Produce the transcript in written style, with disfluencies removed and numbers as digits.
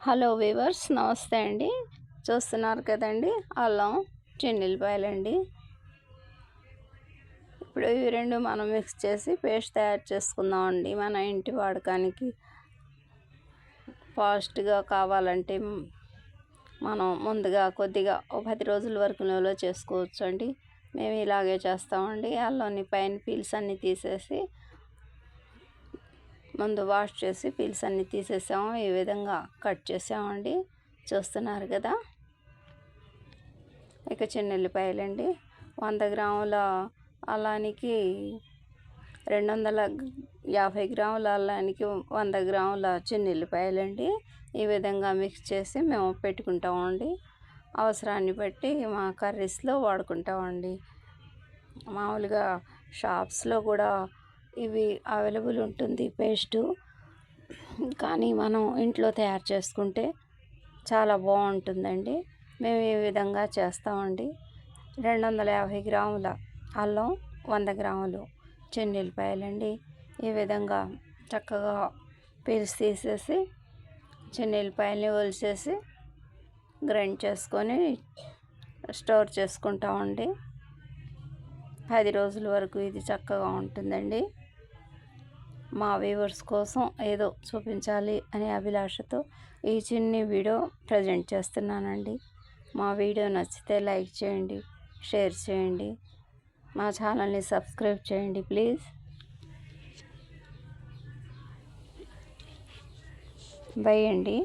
Hello weavers, నమస్తే అండి. చూస్తున్నారు కదండి, అల్లం చిన్నుల్లిపాయలండి. ఇప్పుడు ఇవి రెండు మనం మిక్స్ చేసి పేస్ట్ తయారు చేసుకుందామండి. మన ఇంటి వాడకానికి ఫాస్ట్గా కావాలంటే మనం ముందుగా కొద్దిగా 10 రోజుల వరకు నిల్వ చేసుకోవచ్చు అండి. మేము ఇలాగే చేస్తామండి. అల్లంని పైన పీల్స్ అన్నీ తీసేసి ముందు వాష్ చేసి పీల్స్ అన్నీ తీసేసాము. ఈ విధంగా కట్ చేసామండి. చూస్తున్నారు కదా. ఇక చిన్నుల్లిపాయలండి, 100 గ్రాముల అల్లానికి 250 గ్రాముల అల్లానికి 100 గ్రాముల చిన్నుల్లిపాయలండి. ఈ విధంగా మిక్స్ చేసి మేము పెట్టుకుంటామండి. అవసరాన్ని బట్టి మా కర్రీస్లో వాడుకుంటామండి. మామూలుగా షాప్స్లో కూడా ఇవి అవైలబుల్ ఉంటుంది పేస్టు, కానీ మనం ఇంట్లో తయారు చేసుకుంటే చాలా బాగుంటుందండి. మేము ఈ విధంగా చేస్తామండి. 250 గ్రాముల అల్లం, 100 గ్రాములు చిన్నుల్లిపాయలండి. ఈ విధంగా చక్కగా పీల్స్ తీసేసి చిన్నుల్లిపాయల్ని ఒలిచేసి గ్రైండ్ చేసుకొని స్టోర్ చేసుకుంటామండి. 10 రోజుల వరకు ఇది చక్కగా ఉంటుందండి. మా వ్యూవర్స్ కోసం ఏదో చూపించాలి అనే అభిలాషతో ఈ చిన్ని వీడియో ప్రజెంట్ చేస్తున్నానండి. మా వీడియో నచ్చితే లైక్ చేయండి, షేర్ చేయండి, మా ఛానల్ని సబ్స్క్రైబ్ చేయండి ప్లీజ్. బై అండి.